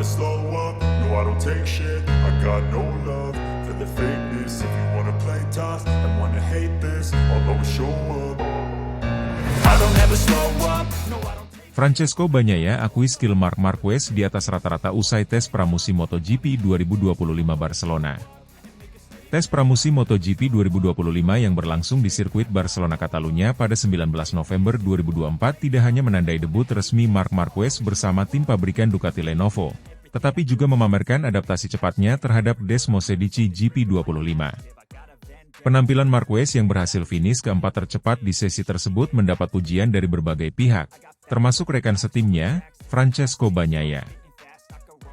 slow up, no I don't take shit. I got no love for the fakeness. If you wanna play tough and wanna hate this, I'll always show up. I don't ever slow up, no I don't. Francesco Bagnaia akui skill Marc Marquez di atas rata-rata usai tes pramusim MotoGP 2025 Barcelona. Tes pramusim MotoGP 2025 yang berlangsung di sirkuit Barcelona Catalunya pada 19 November 2024 tidak hanya menandai debut resmi Marc Marquez bersama tim pabrikan Ducati Lenovo, tetapi juga memamerkan adaptasi cepatnya terhadap Desmosedici GP25. Penampilan Marquez yang berhasil finish keempat tercepat di sesi tersebut mendapat pujian dari berbagai pihak, termasuk rekan setimnya, Francesco Bagnaia.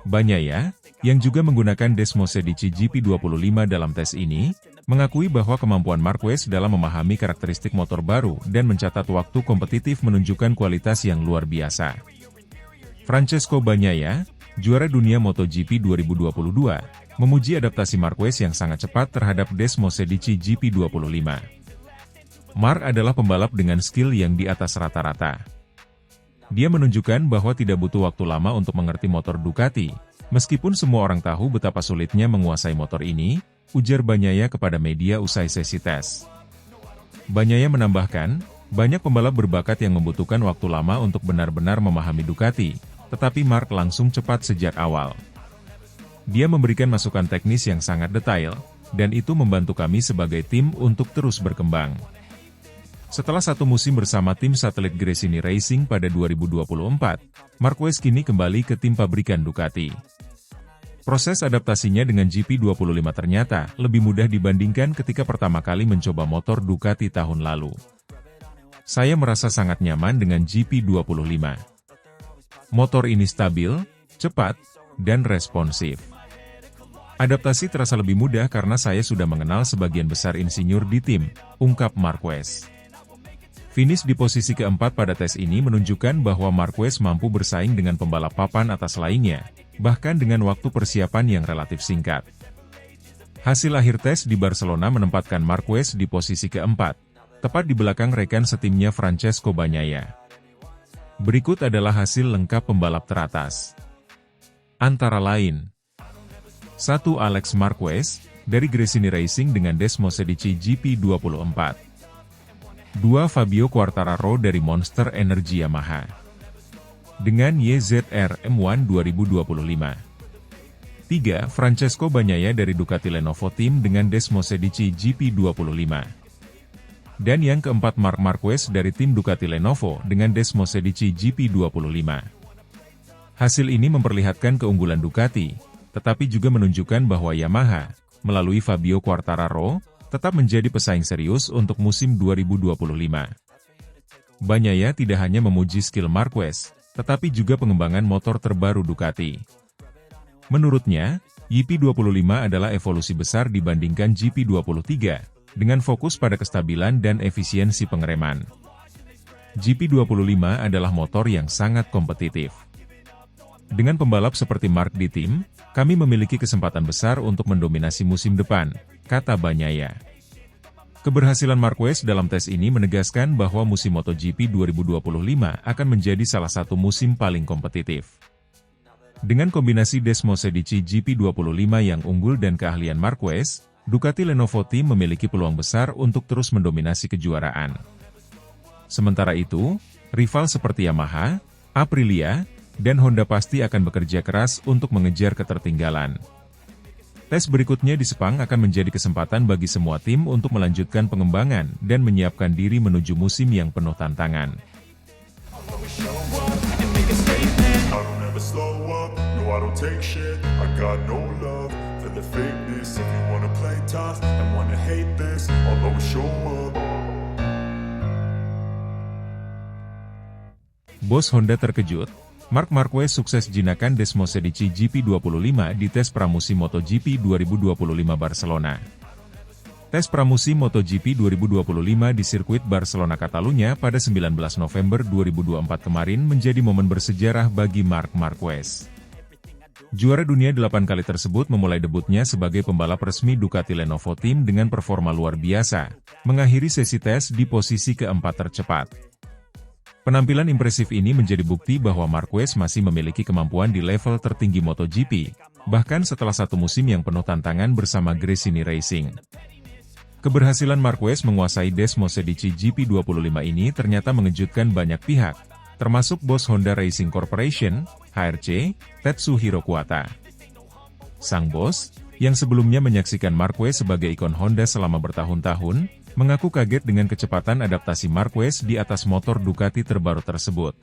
Bagnaia, yang juga menggunakan Desmosedici GP25 dalam tes ini, mengakui bahwa kemampuan Marquez dalam memahami karakteristik motor baru dan mencatat waktu kompetitif menunjukkan kualitas yang luar biasa. Francesco Bagnaia, juara dunia MotoGP 2022, memuji adaptasi Marquez yang sangat cepat terhadap Desmosedici GP25. Marc adalah pembalap dengan skill yang di atas rata-rata. Dia menunjukkan bahwa tidak butuh waktu lama untuk mengerti motor Ducati, meskipun semua orang tahu betapa sulitnya menguasai motor ini, ujar Bagnaia kepada media usai sesi tes. Bagnaia menambahkan, banyak pembalap berbakat yang membutuhkan waktu lama untuk benar-benar memahami Ducati, tetapi Marc langsung cepat sejak awal. Dia memberikan masukan teknis yang sangat detail, dan itu membantu kami sebagai tim untuk terus berkembang. Setelah satu musim bersama tim satelit Gresini Racing pada 2024, Marquez kini kembali ke tim pabrikan Ducati. Proses adaptasinya dengan GP25 ternyata lebih mudah dibandingkan ketika pertama kali mencoba motor Ducati tahun lalu. Saya merasa sangat nyaman dengan GP25. Motor ini stabil, cepat, dan responsif. Adaptasi terasa lebih mudah karena saya sudah mengenal sebagian besar insinyur di tim, ungkap Marquez. Finish di posisi keempat pada tes ini menunjukkan bahwa Marquez mampu bersaing dengan pembalap papan atas lainnya, bahkan dengan waktu persiapan yang relatif singkat. Hasil akhir tes di Barcelona menempatkan Marquez di posisi keempat, tepat di belakang rekan setimnya Francesco Bagnaia. Berikut adalah hasil lengkap pembalap teratas. Antara lain, 1. Alex Marquez, dari Gresini Racing dengan Desmosedici GP24. 2. Fabio Quartararo dari Monster Energy Yamaha dengan YZR M1 2025. 3. Francesco Bagnaia dari Ducati Lenovo Team dengan Desmosedici GP25. Dan yang keempat Marc Marquez dari tim Ducati Lenovo dengan Desmosedici GP25. Hasil ini memperlihatkan keunggulan Ducati, tetapi juga menunjukkan bahwa Yamaha, melalui Fabio Quartararo, tetap menjadi pesaing serius untuk musim 2025. Bagnaia tidak hanya memuji skill Marquez, tetapi juga pengembangan motor terbaru Ducati. Menurutnya, GP25 adalah evolusi besar dibandingkan GP23, dengan fokus pada kestabilan dan efisiensi pengereman. GP25 adalah motor yang sangat kompetitif. Dengan pembalap seperti Marc di tim, kami memiliki kesempatan besar untuk mendominasi musim depan, kata Bagnaia. Keberhasilan Marquez dalam tes ini menegaskan bahwa musim MotoGP 2025 akan menjadi salah satu musim paling kompetitif. Dengan kombinasi Desmosedici GP25 yang unggul dan keahlian Marquez, Ducati Lenovo Team memiliki peluang besar untuk terus mendominasi kejuaraan. Sementara itu, rival seperti Yamaha, Aprilia, dan Honda pasti akan bekerja keras untuk mengejar ketertinggalan. Tes berikutnya di Sepang akan menjadi kesempatan bagi semua tim untuk melanjutkan pengembangan dan menyiapkan diri menuju musim yang penuh tantangan. Bos Honda terkejut. Marc Marquez sukses jinakan Desmosedici GP25 di tes pramusim MotoGP 2025 Barcelona. Tes pramusim MotoGP 2025 di sirkuit Barcelona Catalunya pada 19 November 2024 kemarin menjadi momen bersejarah bagi Marc Marquez. Juara dunia 8 kali tersebut memulai debutnya sebagai pembalap resmi Ducati Lenovo Team dengan performa luar biasa, mengakhiri sesi tes di posisi keempat tercepat. Penampilan impresif ini menjadi bukti bahwa Marquez masih memiliki kemampuan di level tertinggi MotoGP, bahkan setelah satu musim yang penuh tantangan bersama Gresini Racing. Keberhasilan Marquez menguasai Desmosedici GP25 ini ternyata mengejutkan banyak pihak, termasuk bos Honda Racing Corporation, HRC, Tetsuhiro Kuwata. Sang bos, yang sebelumnya menyaksikan Marquez sebagai ikon Honda selama bertahun-tahun, mengaku kaget dengan kecepatan adaptasi Marquez di atas motor Ducati terbaru tersebut.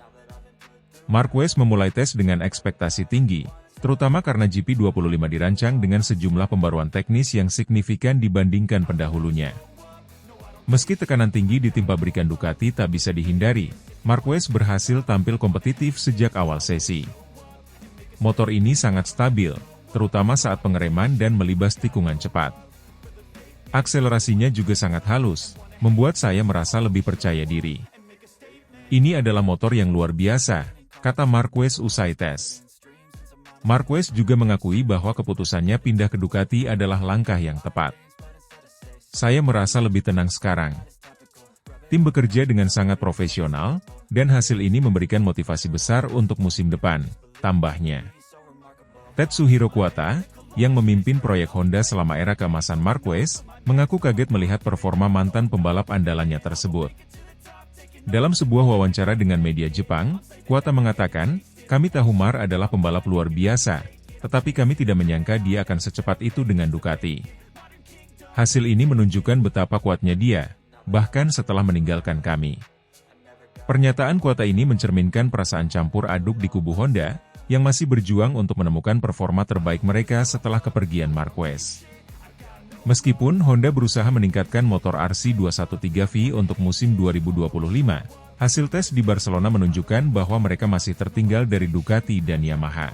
Marquez memulai tes dengan ekspektasi tinggi, terutama karena GP25 dirancang dengan sejumlah pembaruan teknis yang signifikan dibandingkan pendahulunya. Meski tekanan tinggi di tim pabrikan Ducati tak bisa dihindari, Marquez berhasil tampil kompetitif sejak awal sesi. Motor ini sangat stabil, terutama saat pengereman dan melibas tikungan cepat. Akselerasinya juga sangat halus, membuat saya merasa lebih percaya diri. Ini adalah motor yang luar biasa, kata Marquez usai tes. Marquez juga mengakui bahwa keputusannya pindah ke Ducati adalah langkah yang tepat. Saya merasa lebih tenang sekarang. Tim bekerja dengan sangat profesional, dan hasil ini memberikan motivasi besar untuk musim depan, tambahnya. Tetsuhiro Kuwata, yang memimpin proyek Honda selama era keemasan Marquez, mengaku kaget melihat performa mantan pembalap andalannya tersebut. Dalam sebuah wawancara dengan media Jepang, Kuwata mengatakan, "Kami tahu Mar adalah pembalap luar biasa, tetapi kami tidak menyangka dia akan secepat itu dengan Ducati. Hasil ini menunjukkan betapa kuatnya dia, bahkan setelah meninggalkan kami." Pernyataan Kuwata ini mencerminkan perasaan campur aduk di kubu Honda, yang masih berjuang untuk menemukan performa terbaik mereka setelah kepergian Marquez. Meskipun Honda berusaha meningkatkan motor RC213V untuk musim 2025, hasil tes di Barcelona menunjukkan bahwa mereka masih tertinggal dari Ducati dan Yamaha.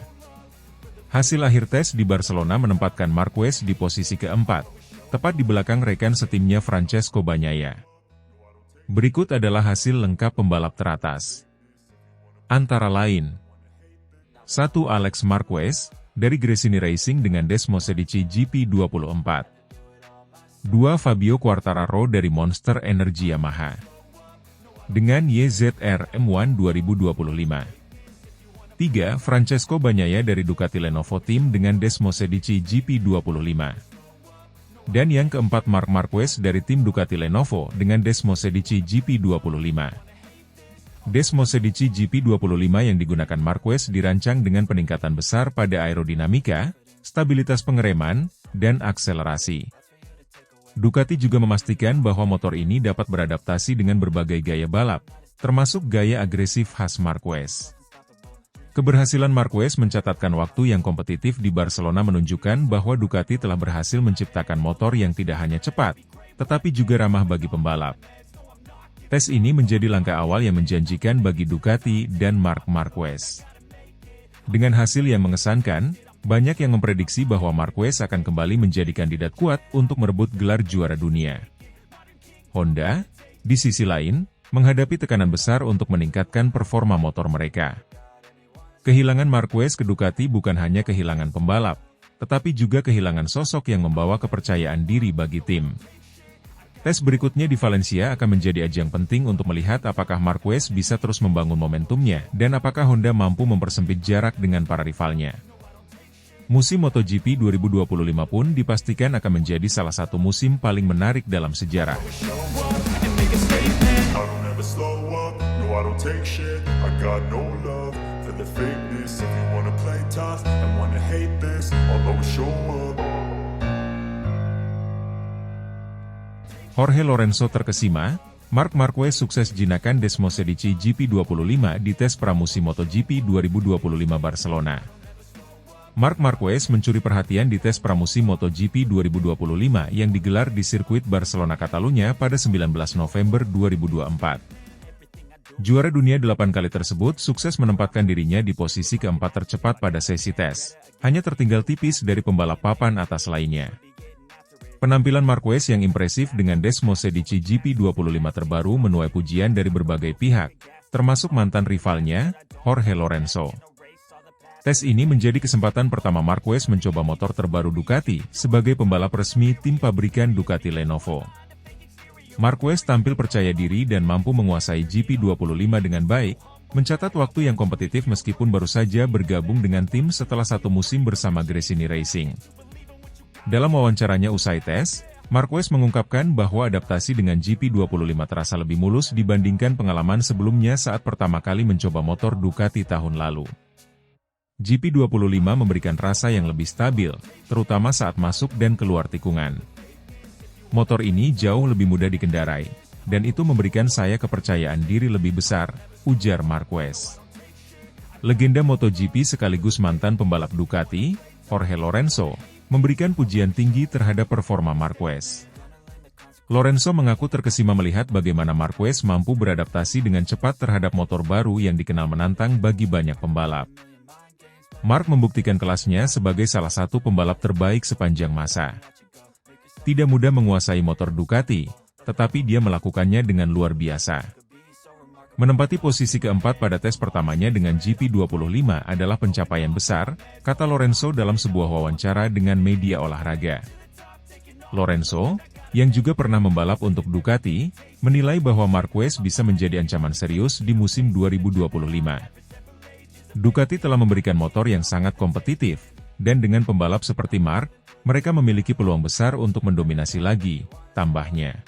Hasil akhir tes di Barcelona menempatkan Marquez di posisi keempat, tepat di belakang rekan setimnya Francesco Bagnaia. Berikut adalah hasil lengkap pembalap teratas. Antara lain, 1. Alex Marquez, dari Gresini Racing dengan Desmosedici GP24. 2. Fabio Quartararo dari Monster Energy Yamaha, dengan YZR M1 2025. 3. Francesco Bagnaia dari Ducati Lenovo Team dengan Desmosedici GP25. Dan yang keempat Marc Marquez dari tim Ducati Lenovo dengan Desmosedici GP25. Desmosedici GP25 yang digunakan Marquez dirancang dengan peningkatan besar pada aerodinamika, stabilitas pengereman, dan akselerasi. Ducati juga memastikan bahwa motor ini dapat beradaptasi dengan berbagai gaya balap, termasuk gaya agresif khas Marquez. Keberhasilan Marquez mencatatkan waktu yang kompetitif di Barcelona menunjukkan bahwa Ducati telah berhasil menciptakan motor yang tidak hanya cepat, tetapi juga ramah bagi pembalap. Tes ini menjadi langkah awal yang menjanjikan bagi Ducati dan Marc Marquez. Dengan hasil yang mengesankan, banyak yang memprediksi bahwa Marquez akan kembali menjadi kandidat kuat untuk merebut gelar juara dunia. Honda, di sisi lain, menghadapi tekanan besar untuk meningkatkan performa motor mereka. Kehilangan Marquez ke Ducati bukan hanya kehilangan pembalap, tetapi juga kehilangan sosok yang membawa kepercayaan diri bagi tim. Tes berikutnya di Valencia akan menjadi ajang penting untuk melihat apakah Marquez bisa terus membangun momentumnya dan apakah Honda mampu mempersempit jarak dengan para rivalnya. Musim MotoGP 2025 pun dipastikan akan menjadi salah satu musim paling menarik dalam sejarah. Jorge Lorenzo terkesima, Marc Marquez sukses jinakan Desmosedici GP25 di tes pramusim MotoGP 2025 Barcelona. Marc Marquez mencuri perhatian di tes pramusim MotoGP 2025 yang digelar di sirkuit Barcelona Catalunya pada 19 November 2024. Juara dunia 8 kali tersebut sukses menempatkan dirinya di posisi keempat tercepat pada sesi tes, hanya tertinggal tipis dari pembalap papan atas lainnya. Penampilan Marquez yang impresif dengan Desmosedici GP25 terbaru menuai pujian dari berbagai pihak, termasuk mantan rivalnya, Jorge Lorenzo. Tes ini menjadi kesempatan pertama Marquez mencoba motor terbaru Ducati sebagai pembalap resmi tim pabrikan Ducati Lenovo. Marquez tampil percaya diri dan mampu menguasai GP25 dengan baik, mencatat waktu yang kompetitif meskipun baru saja bergabung dengan tim setelah 1 musim bersama Gresini Racing. Dalam wawancaranya usai tes, Marquez mengungkapkan bahwa adaptasi dengan GP25 terasa lebih mulus dibandingkan pengalaman sebelumnya saat pertama kali mencoba motor Ducati tahun lalu. GP25 memberikan rasa yang lebih stabil, terutama saat masuk dan keluar tikungan. Motor ini jauh lebih mudah dikendarai, dan itu memberikan saya kepercayaan diri lebih besar, ujar Marquez. Legenda MotoGP sekaligus mantan pembalap Ducati, Jorge Lorenzo, memberikan pujian tinggi terhadap performa Marquez. Lorenzo mengaku terkesima melihat bagaimana Marquez mampu beradaptasi dengan cepat terhadap motor baru yang dikenal menantang bagi banyak pembalap. Mark membuktikan kelasnya sebagai salah satu pembalap terbaik sepanjang masa. Tidak mudah menguasai motor Ducati, tetapi dia melakukannya dengan luar biasa. Menempati posisi keempat pada tes pertamanya dengan GP25 adalah pencapaian besar, kata Lorenzo dalam sebuah wawancara dengan media olahraga. Lorenzo, yang juga pernah membalap untuk Ducati, menilai bahwa Marquez bisa menjadi ancaman serius di musim 2025. Ducati telah memberikan motor yang sangat kompetitif, dan dengan pembalap seperti Mark, mereka memiliki peluang besar untuk mendominasi lagi, tambahnya.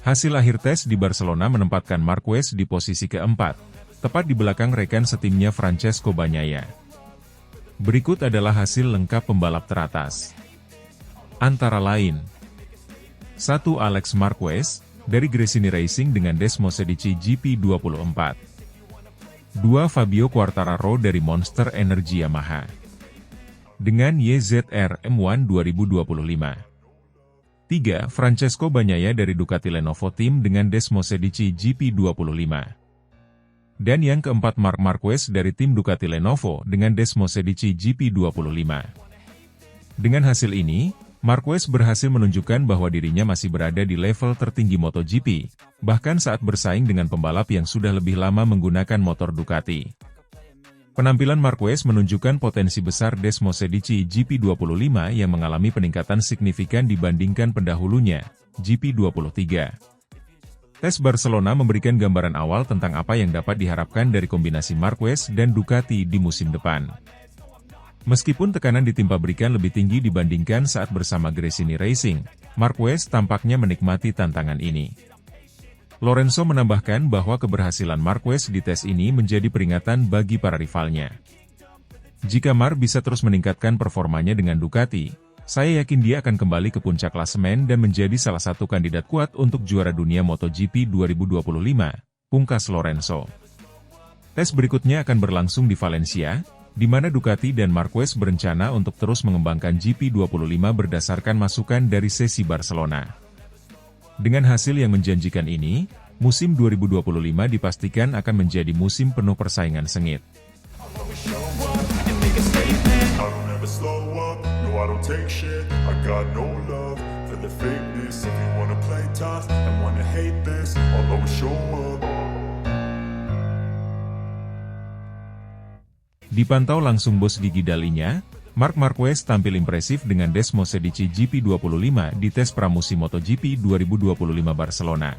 Hasil akhir tes di Barcelona menempatkan Marquez di posisi keempat, tepat di belakang rekan setimnya Francesco Bagnaia. Berikut adalah hasil lengkap pembalap teratas. Antara lain, 1. Alex Marquez, dari Gresini Racing dengan Desmosedici GP24. 2. Fabio Quartararo dari Monster Energy Yamaha dengan YZR M1 2025. 3. Francesco Bagnaia dari Ducati Lenovo Team dengan Desmosedici GP25. Dan yang keempat Marc Marquez dari tim Ducati Lenovo dengan Desmosedici GP25. Dengan hasil ini, Marquez berhasil menunjukkan bahwa dirinya masih berada di level tertinggi MotoGP, bahkan saat bersaing dengan pembalap yang sudah lebih lama menggunakan motor Ducati. Penampilan Marquez menunjukkan potensi besar Desmosedici GP25 yang mengalami peningkatan signifikan dibandingkan pendahulunya, GP23. Tes Barcelona memberikan gambaran awal tentang apa yang dapat diharapkan dari kombinasi Marquez dan Ducati di musim depan. Meskipun tekanan ditimpa berikan lebih tinggi dibandingkan saat bersama Gresini Racing, Marquez tampaknya menikmati tantangan ini. Lorenzo menambahkan bahwa keberhasilan Marquez di tes ini menjadi peringatan bagi para rivalnya. Jika Mark bisa terus meningkatkan performanya dengan Ducati, saya yakin dia akan kembali ke puncak klasemen dan menjadi salah satu kandidat kuat untuk juara dunia MotoGP 2025, pungkas Lorenzo. Tes berikutnya akan berlangsung di Valencia, di mana Ducati dan Marquez berencana untuk terus mengembangkan GP25 berdasarkan masukan dari sesi Barcelona. Dengan hasil yang menjanjikan ini, musim 2025 dipastikan akan menjadi musim penuh persaingan sengit. Dipantau langsung bos gigi dalinya, Marc Marquez tampil impresif dengan Desmosedici GP25 di tes pramusim MotoGP 2025 Barcelona.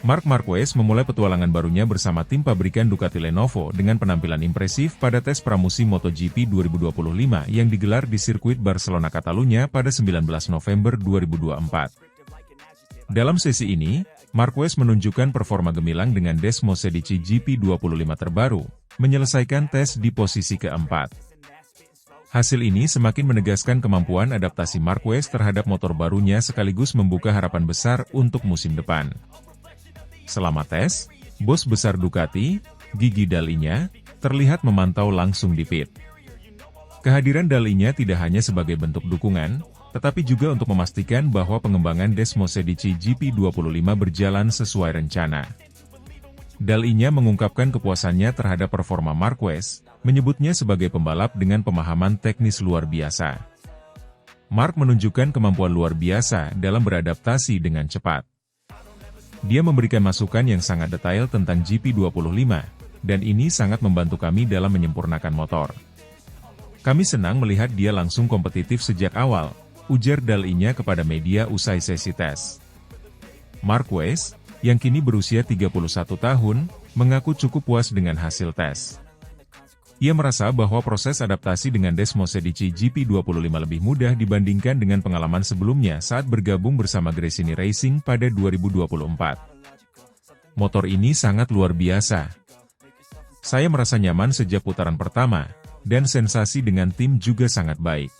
Marc Marquez memulai petualangan barunya bersama tim pabrikan Ducati Lenovo dengan penampilan impresif pada tes pramusim MotoGP 2025 yang digelar di sirkuit Barcelona Catalunya pada 19 November 2024. Dalam sesi ini, Marquez menunjukkan performa gemilang dengan Desmosedici GP25 terbaru, menyelesaikan tes di posisi keempat. Hasil ini semakin menegaskan kemampuan adaptasi Marquez terhadap motor barunya sekaligus membuka harapan besar untuk musim depan. Selama tes, bos besar Ducati, Gigi Dalinya, terlihat memantau langsung di pit. Kehadiran Dalinya tidak hanya sebagai bentuk dukungan, tetapi juga untuk memastikan bahwa pengembangan Desmosedici GP25 berjalan sesuai rencana. Dalinya mengungkapkan kepuasannya terhadap performa Marquez, menyebutnya sebagai pembalap dengan pemahaman teknis luar biasa. Mark menunjukkan kemampuan luar biasa dalam beradaptasi dengan cepat. Dia memberikan masukan yang sangat detail tentang GP25, dan ini sangat membantu kami dalam menyempurnakan motor. Kami senang melihat dia langsung kompetitif sejak awal, ujar Dalinya kepada media usai sesi tes. Marquez, yang kini berusia 31 tahun, mengaku cukup puas dengan hasil tes. Ia merasa bahwa proses adaptasi dengan Desmosedici GP25 lebih mudah dibandingkan dengan pengalaman sebelumnya saat bergabung bersama Gresini Racing pada 2024. Motor ini sangat luar biasa. Saya merasa nyaman sejak putaran pertama, dan sensasi dengan tim juga sangat baik.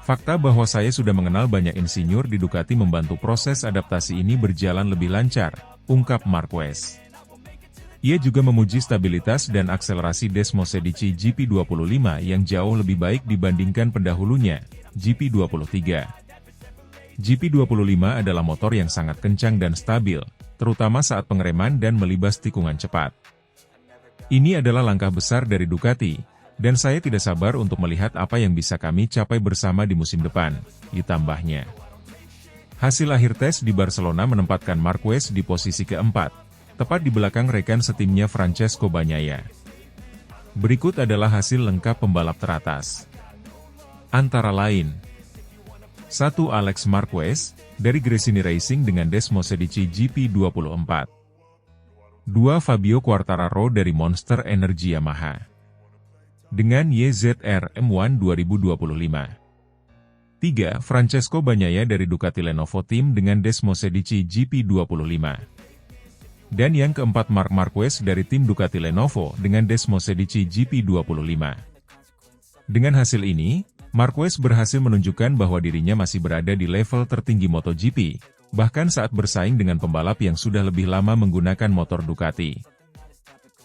Fakta bahwa saya sudah mengenal banyak insinyur di Ducati membantu proses adaptasi ini berjalan lebih lancar, ungkap Marquez. Ia juga memuji stabilitas dan akselerasi Desmosedici GP25 yang jauh lebih baik dibandingkan pendahulunya, GP23. GP25 adalah motor yang sangat kencang dan stabil, terutama saat pengereman dan melibas tikungan cepat. Ini adalah langkah besar dari Ducati, dan saya tidak sabar untuk melihat apa yang bisa kami capai bersama di musim depan, ditambahnya. Hasil akhir tes di Barcelona menempatkan Marquez di posisi keempat, tepat di belakang rekan setimnya Francesco Bagnaia. Berikut adalah hasil lengkap pembalap teratas. Antara lain, 1. Alex Marquez, dari Gresini Racing dengan Desmosedici GP24. 2. Fabio Quartararo dari Monster Energy Yamaha dengan YZR M1 2025. 3. Francesco Bagnaia dari Ducati Lenovo Team dengan Desmosedici GP25. Dan yang keempat Marc Marquez dari tim Ducati Lenovo dengan Desmosedici GP25. Dengan hasil ini, Marquez berhasil menunjukkan bahwa dirinya masih berada di level tertinggi MotoGP, bahkan saat bersaing dengan pembalap yang sudah lebih lama menggunakan motor Ducati.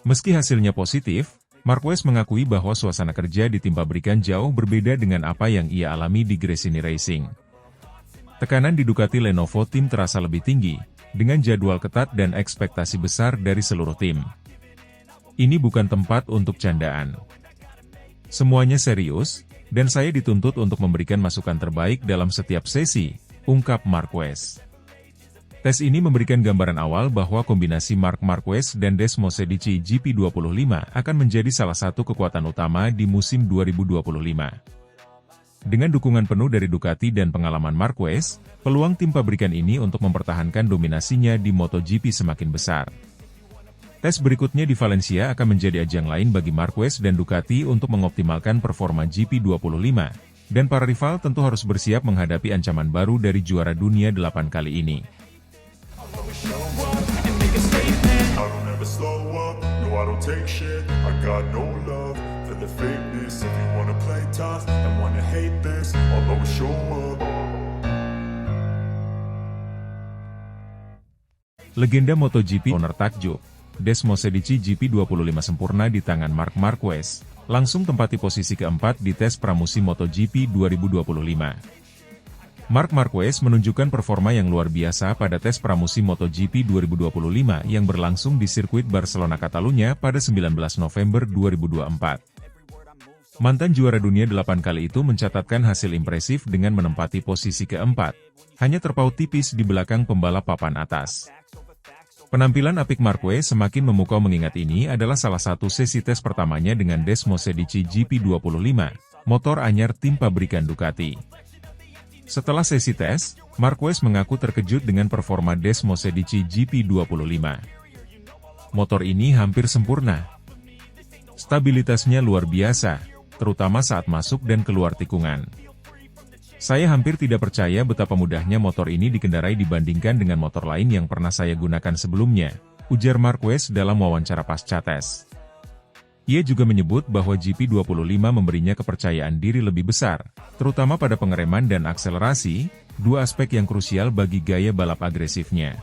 Meski hasilnya positif, Marquez mengakui bahwa suasana kerja di tim pabrikan jauh berbeda dengan apa yang ia alami di Gresini Racing. Tekanan di Ducati Lenovo Team terasa lebih tinggi, dengan jadwal ketat dan ekspektasi besar dari seluruh tim. Ini bukan tempat untuk candaan. Semuanya serius, dan saya dituntut untuk memberikan masukan terbaik dalam setiap sesi, ungkap Marquez. Tes ini memberikan gambaran awal bahwa kombinasi Marc Marquez dan Desmosedici GP25 akan menjadi salah satu kekuatan utama di musim 2025. Dengan dukungan penuh dari Ducati dan pengalaman Marquez, peluang tim pabrikan ini untuk mempertahankan dominasinya di MotoGP semakin besar. Tes berikutnya di Valencia akan menjadi ajang lain bagi Marquez dan Ducati untuk mengoptimalkan performa GP25, dan para rival tentu harus bersiap menghadapi ancaman baru dari juara dunia 8 kali ini. I don't ever slow up, no I don't take shit. I got no love for the fakeness. If you wanna play tough and wanna hate this, I'll always show up. Legenda MotoGP owner takjub, Desmosedici GP25 sempurna di tangan Marc Marquez, langsung tempati posisi keempat di tes pramusim MotoGP 2025. Marc Marquez menunjukkan performa yang luar biasa pada tes pramusim MotoGP 2025 yang berlangsung di sirkuit Barcelona Catalunya pada 19 November 2024. Mantan juara dunia 8 kali itu mencatatkan hasil impresif dengan menempati posisi keempat, hanya terpaut tipis di belakang pembalap papan atas. Penampilan apik Marquez semakin memukau mengingat ini adalah salah satu sesi tes pertamanya dengan Desmosedici GP25, motor anyar tim pabrikan Ducati. Setelah sesi tes, Marquez mengaku terkejut dengan performa Desmosedici GP25. Motor ini hampir sempurna. Stabilitasnya luar biasa, terutama saat masuk dan keluar tikungan. Saya hampir tidak percaya betapa mudahnya motor ini dikendarai dibandingkan dengan motor lain yang pernah saya gunakan sebelumnya, ujar Marquez dalam wawancara pasca tes. Ia juga menyebut bahwa GP25 memberinya kepercayaan diri lebih besar, terutama pada pengereman dan akselerasi, dua aspek yang krusial bagi gaya balap agresifnya.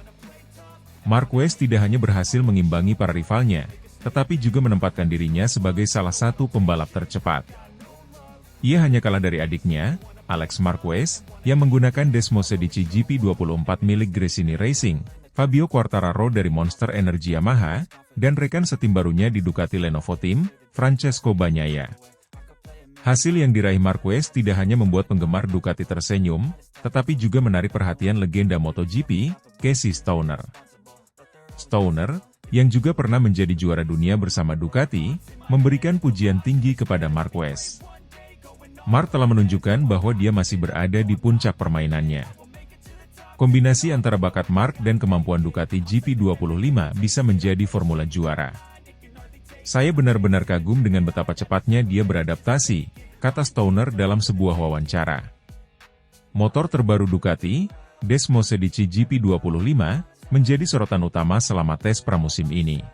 Marquez tidak hanya berhasil mengimbangi para rivalnya, tetapi juga menempatkan dirinya sebagai salah satu pembalap tercepat. Ia hanya kalah dari adiknya, Alex Marquez, yang menggunakan Desmosedici GP24 milik Gresini Racing, Fabio Quartararo dari Monster Energy Yamaha, dan rekan setim barunya di Ducati Lenovo Team, Francesco Bagnaia. Hasil yang diraih Marquez tidak hanya membuat penggemar Ducati tersenyum, tetapi juga menarik perhatian legenda MotoGP, Casey Stoner. Stoner, yang juga pernah menjadi juara dunia bersama Ducati, memberikan pujian tinggi kepada Marquez. Marc telah menunjukkan bahwa dia masih berada di puncak permainannya. Kombinasi antara bakat Mark dan kemampuan Ducati GP25 bisa menjadi formula juara. Saya benar-benar kagum dengan betapa cepatnya dia beradaptasi, kata Stoner dalam sebuah wawancara. Motor terbaru Ducati, Desmosedici GP25, menjadi sorotan utama selama tes pramusim ini.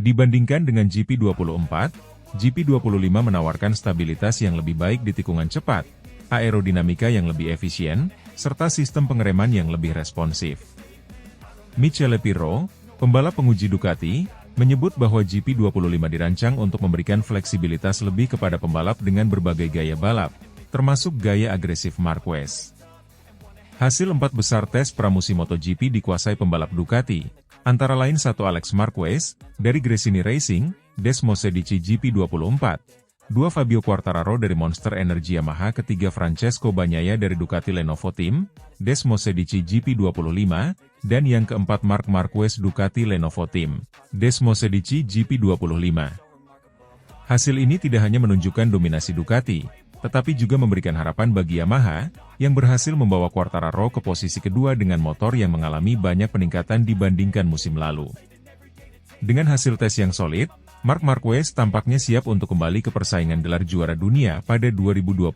Dibandingkan dengan GP24, GP25 menawarkan stabilitas yang lebih baik di tikungan cepat, aerodinamika yang lebih efisien, serta sistem pengereman yang lebih responsif. Michele Pirro, pembalap penguji Ducati, menyebut bahwa GP25 dirancang untuk memberikan fleksibilitas lebih kepada pembalap dengan berbagai gaya balap, termasuk gaya agresif Marquez. Hasil 4 besar tes pramusim MotoGP dikuasai pembalap Ducati, antara lain 1 Alex Marquez, dari Gresini Racing, Desmosedici GP24, 2 Fabio Quartararo dari Monster Energy Yamaha, ketiga Francesco Bagnaia dari Ducati Lenovo Team, Desmosedici GP25, dan yang keempat Marc Marquez Ducati Lenovo Team, Desmosedici GP25. Hasil ini tidak hanya menunjukkan dominasi Ducati, tetapi juga memberikan harapan bagi Yamaha, yang berhasil membawa Quartararo ke posisi kedua dengan motor yang mengalami banyak peningkatan dibandingkan musim lalu. Dengan hasil tes yang solid, Marc Marquez tampaknya siap untuk kembali ke persaingan gelar juara dunia pada 2025.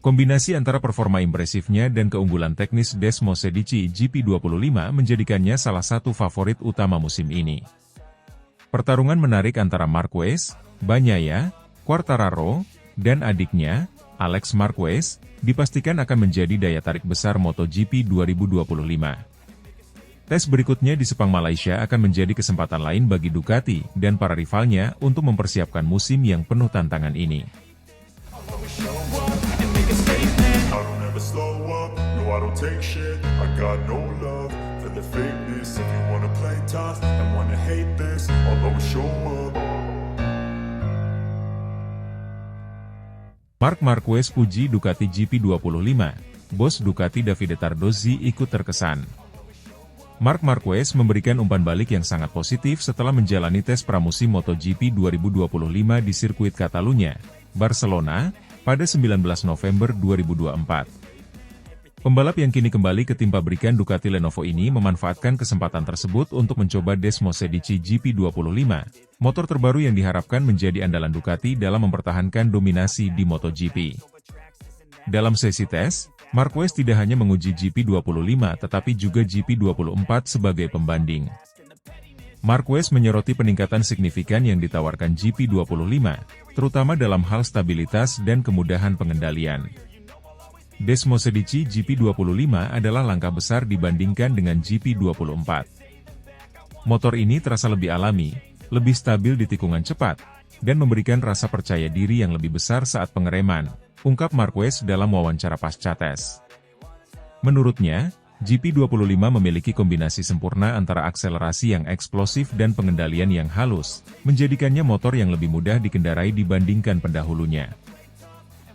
Kombinasi antara performa impresifnya dan keunggulan teknis Desmosedici GP25 menjadikannya salah satu favorit utama musim ini. Pertarungan menarik antara Marquez, Bagnaia, Quartararo, dan adiknya, Alex Marquez, dipastikan akan menjadi daya tarik besar MotoGP 2025. Tes berikutnya di Sepang, Malaysia akan menjadi kesempatan lain bagi Ducati dan para rivalnya untuk mempersiapkan musim yang penuh tantangan ini. Marc Marquez puji Ducati GP25, bos Ducati Davide Tardozzi ikut terkesan. Marc Marquez memberikan umpan balik yang sangat positif setelah menjalani tes pramusim MotoGP 2025 di sirkuit Catalunya, Barcelona, pada 19 November 2024. Pembalap yang kini kembali ke tim pabrikan Ducati Lenovo ini memanfaatkan kesempatan tersebut untuk mencoba Desmosedici GP25, motor terbaru yang diharapkan menjadi andalan Ducati dalam mempertahankan dominasi di MotoGP. Dalam sesi tes, Marquez tidak hanya menguji GP25 tetapi juga GP24 sebagai pembanding. Marquez menyoroti peningkatan signifikan yang ditawarkan GP25, terutama dalam hal stabilitas dan kemudahan pengendalian. Desmosedici GP25 adalah langkah besar dibandingkan dengan GP24. Motor ini terasa lebih alami, lebih stabil di tikungan cepat, dan memberikan rasa percaya diri yang lebih besar saat pengereman, ungkap Marquez dalam wawancara pasca tes. Menurutnya, GP25 memiliki kombinasi sempurna antara akselerasi yang eksplosif dan pengendalian yang halus, menjadikannya motor yang lebih mudah dikendarai dibandingkan pendahulunya.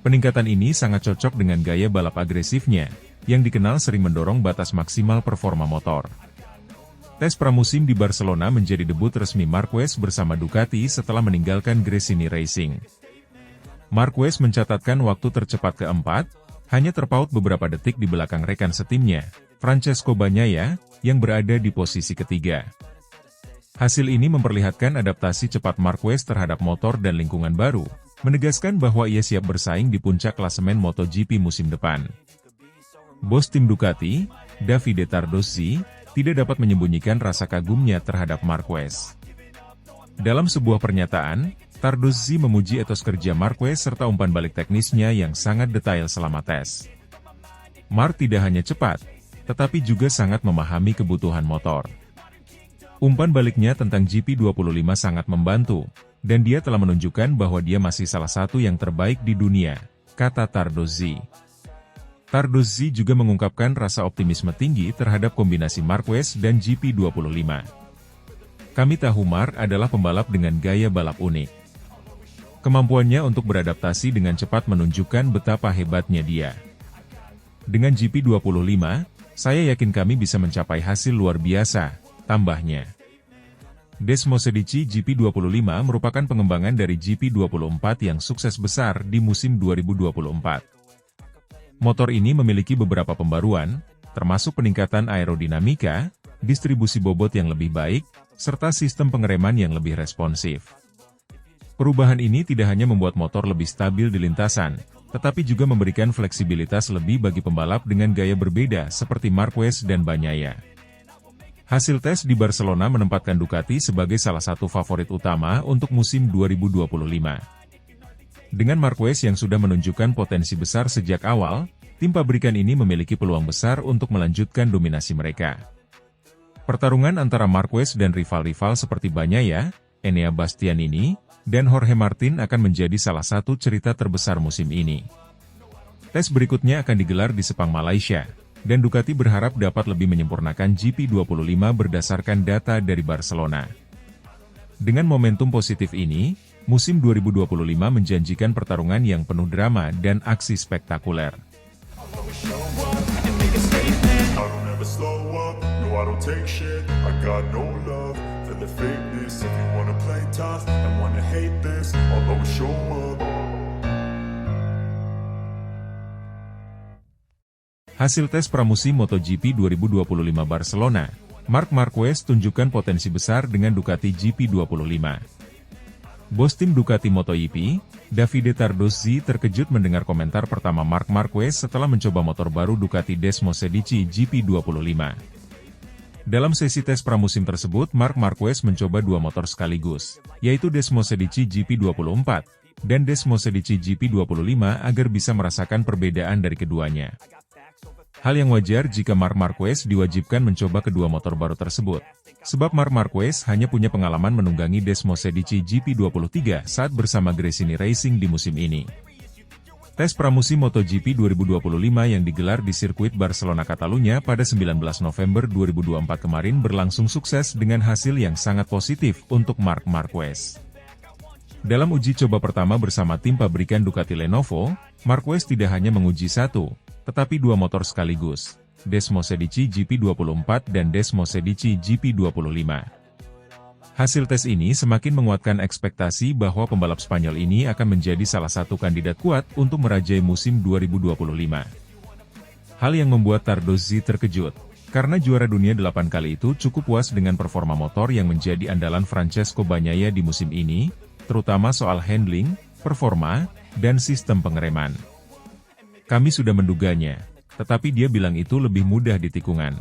Peningkatan ini sangat cocok dengan gaya balap agresifnya, yang dikenal sering mendorong batas maksimal performa motor. Tes pramusim di Barcelona menjadi debut resmi Marquez bersama Ducati setelah meninggalkan Gresini Racing. Marquez mencatatkan waktu tercepat keempat, hanya terpaut beberapa detik di belakang rekan setimnya, Francesco Bagnaia, yang berada di posisi ketiga. Hasil ini memperlihatkan adaptasi cepat Marquez terhadap motor dan lingkungan baru, menegaskan bahwa ia siap bersaing di puncak klasemen MotoGP musim depan. Bos tim Ducati, Davide Tardozzi, tidak dapat menyembunyikan rasa kagumnya terhadap Marquez. Dalam sebuah pernyataan, Tardozzi memuji etos kerja Marquez serta umpan balik teknisnya yang sangat detail selama tes. Marc tidak hanya cepat, tetapi juga sangat memahami kebutuhan motor. Umpan baliknya tentang GP25 sangat membantu, dan dia telah menunjukkan bahwa dia masih salah satu yang terbaik di dunia, kata Tardozzi. Tardozzi juga mengungkapkan rasa optimisme tinggi terhadap kombinasi Marquez dan GP25. Kami tahu Marc adalah pembalap dengan gaya balap unik. Kemampuannya untuk beradaptasi dengan cepat menunjukkan betapa hebatnya dia. Dengan GP25, saya yakin kami bisa mencapai hasil luar biasa, tambahnya. Desmosedici GP25 merupakan pengembangan dari GP24 yang sukses besar di musim 2024. Motor ini memiliki beberapa pembaruan, termasuk peningkatan aerodinamika, distribusi bobot yang lebih baik, serta sistem pengereman yang lebih responsif. Perubahan ini tidak hanya membuat motor lebih stabil di lintasan, tetapi juga memberikan fleksibilitas lebih bagi pembalap dengan gaya berbeda seperti Marquez dan Bagnaia. Hasil tes di Barcelona menempatkan Ducati sebagai salah satu favorit utama untuk musim 2025. Dengan Marquez yang sudah menunjukkan potensi besar sejak awal, tim pabrikan ini memiliki peluang besar untuk melanjutkan dominasi mereka. Pertarungan antara Marquez dan rival-rival seperti Bagnaia, Enea Bastianini, dan Jorge Martin akan menjadi salah satu cerita terbesar musim ini. Tes berikutnya akan digelar di Sepang, Malaysia, dan Ducati berharap dapat lebih menyempurnakan GP25 berdasarkan data dari Barcelona. Dengan momentum positif ini, musim 2025 menjanjikan pertarungan yang penuh drama dan aksi spektakuler. I don't take shit, I got no love for the fakeness. If you wanna play tough and wanna hate this, I'll always show up. Hasil tes pramusim MotoGP 2025 Barcelona, Marc Marquez tunjukkan potensi besar dengan Ducati GP25. Bos tim Ducati MotoGP, Davide Tardozzi terkejut mendengar komentar pertama Marc Marquez setelah mencoba motor baru Ducati Desmosedici GP25. Dalam sesi tes pramusim tersebut, Marc Marquez mencoba dua motor sekaligus, yaitu Desmosedici GP24 dan Desmosedici GP25 agar bisa merasakan perbedaan dari keduanya. Hal yang wajar jika Marc Marquez diwajibkan mencoba kedua motor baru tersebut, sebab Marc Marquez hanya punya pengalaman menunggangi Desmosedici GP23 saat bersama Gresini Racing di musim ini. Tes pramusim MotoGP 2025 yang digelar di sirkuit Barcelona Catalunya pada 19 November 2024 kemarin berlangsung sukses dengan hasil yang sangat positif untuk Marc Marquez. Dalam uji coba pertama bersama tim pabrikan Ducati Lenovo, Marquez tidak hanya menguji satu, tetapi dua motor sekaligus, Desmosedici GP24 dan Desmosedici GP25. Hasil tes ini semakin menguatkan ekspektasi bahwa pembalap Spanyol ini akan menjadi salah satu kandidat kuat untuk merajai musim 2025. Hal yang membuat Tardozzi terkejut, karena juara dunia 8 kali itu cukup puas dengan performa motor yang menjadi andalan Francesco Bagnaia di musim ini, terutama soal handling, performa, dan sistem pengereman. Kami sudah menduganya, tetapi dia bilang itu lebih mudah di tikungan.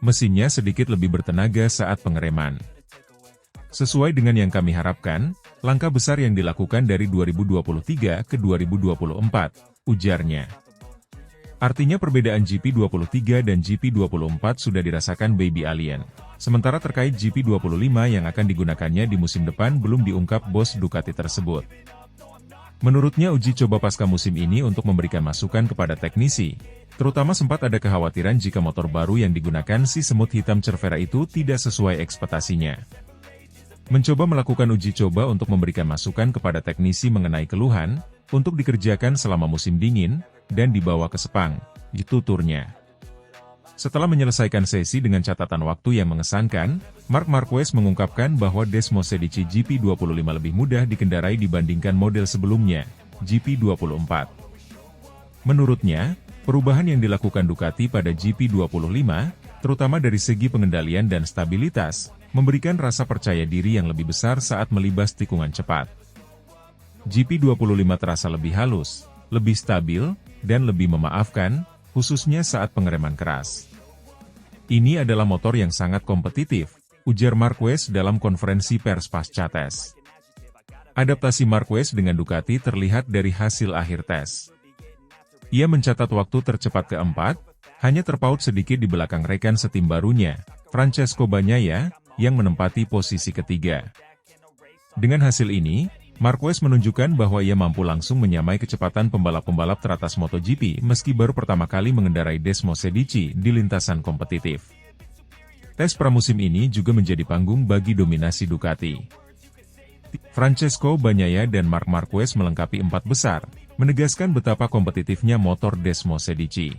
Mesinnya sedikit lebih bertenaga saat pengereman. Sesuai dengan yang kami harapkan, langkah besar yang dilakukan dari 2023 ke 2024, ujarnya. Artinya perbedaan GP23 dan GP24 sudah dirasakan Baby Alien. Sementara terkait GP25 yang akan digunakannya di musim depan belum diungkap bos Ducati tersebut. Menurutnya uji coba pasca musim ini untuk memberikan masukan kepada teknisi, terutama sempat ada kekhawatiran jika motor baru yang digunakan si semut hitam Cervera itu tidak sesuai ekspektasinya. Mencoba melakukan uji coba untuk memberikan masukan kepada teknisi mengenai keluhan, untuk dikerjakan selama musim dingin, dan dibawa ke Sepang, tuturnya. Setelah menyelesaikan sesi dengan catatan waktu yang mengesankan, Marc Marquez mengungkapkan bahwa Desmosedici GP25 lebih mudah dikendarai dibandingkan model sebelumnya, GP24. Menurutnya, perubahan yang dilakukan Ducati pada GP25, terutama dari segi pengendalian dan stabilitas, memberikan rasa percaya diri yang lebih besar saat melibas tikungan cepat. GP25 terasa lebih halus, lebih stabil, dan lebih memaafkan, khususnya saat pengereman keras. Ini adalah motor yang sangat kompetitif, ujar Marquez dalam konferensi pers pasca tes. Adaptasi Marquez dengan Ducati terlihat dari hasil akhir tes. Ia mencatat waktu tercepat keempat, hanya terpaut sedikit di belakang rekan setim barunya, Francesco Bagnaia, yang menempati posisi ketiga. Dengan hasil ini, Marquez menunjukkan bahwa ia mampu langsung menyamai kecepatan pembalap-pembalap teratas MotoGP meski baru pertama kali mengendarai Desmosedici di lintasan kompetitif. Tes pramusim ini juga menjadi panggung bagi dominasi Ducati. Francesco Bagnaia dan Marc Marquez melengkapi empat besar, menegaskan betapa kompetitifnya motor Desmosedici.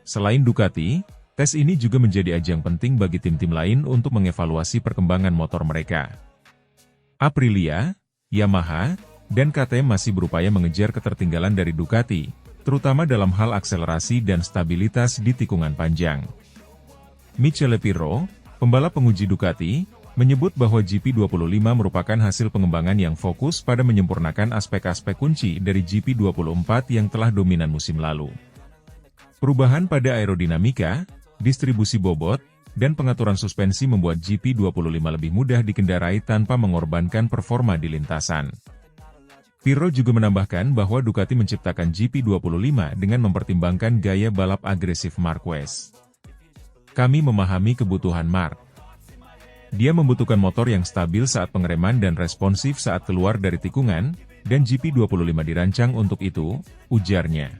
Selain Ducati, tes ini juga menjadi ajang penting bagi tim-tim lain untuk mengevaluasi perkembangan motor mereka. Aprilia, Yamaha, dan KTM masih berupaya mengejar ketertinggalan dari Ducati, terutama dalam hal akselerasi dan stabilitas di tikungan panjang. Michele Pirro, pembalap penguji Ducati, menyebut bahwa GP25 merupakan hasil pengembangan yang fokus pada menyempurnakan aspek-aspek kunci dari GP24 yang telah dominan musim lalu. Perubahan pada aerodinamika, distribusi bobot, dan pengaturan suspensi membuat GP25 lebih mudah dikendarai tanpa mengorbankan performa di lintasan. Pirro juga menambahkan bahwa Ducati menciptakan GP25 dengan mempertimbangkan gaya balap agresif Marquez. Kami memahami kebutuhan Mark. Dia membutuhkan motor yang stabil saat pengereman dan responsif saat keluar dari tikungan, dan GP25 dirancang untuk itu, ujarnya.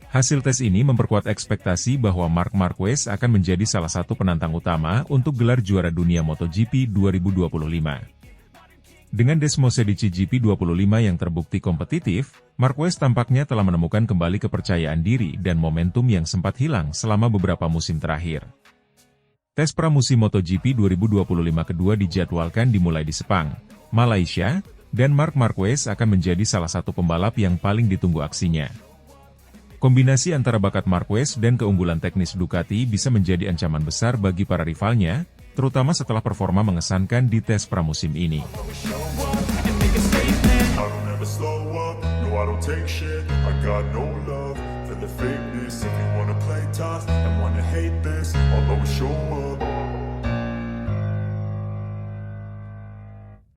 Hasil tes ini memperkuat ekspektasi bahwa Marc Marquez akan menjadi salah satu penantang utama untuk gelar juara dunia MotoGP 2025. Dengan Desmosedici GP25 yang terbukti kompetitif, Marquez tampaknya telah menemukan kembali kepercayaan diri dan momentum yang sempat hilang selama beberapa musim terakhir. Tes pramusim MotoGP 2025 kedua dijadwalkan dimulai di Sepang, Malaysia, dan Marc Marquez akan menjadi salah satu pembalap yang paling ditunggu aksinya. Kombinasi antara bakat Marquez dan keunggulan teknis Ducati bisa menjadi ancaman besar bagi para rivalnya, terutama setelah performa mengesankan di tes pramusim ini. I don't take shit, I got no love for the fakeness. If you wanna play tough,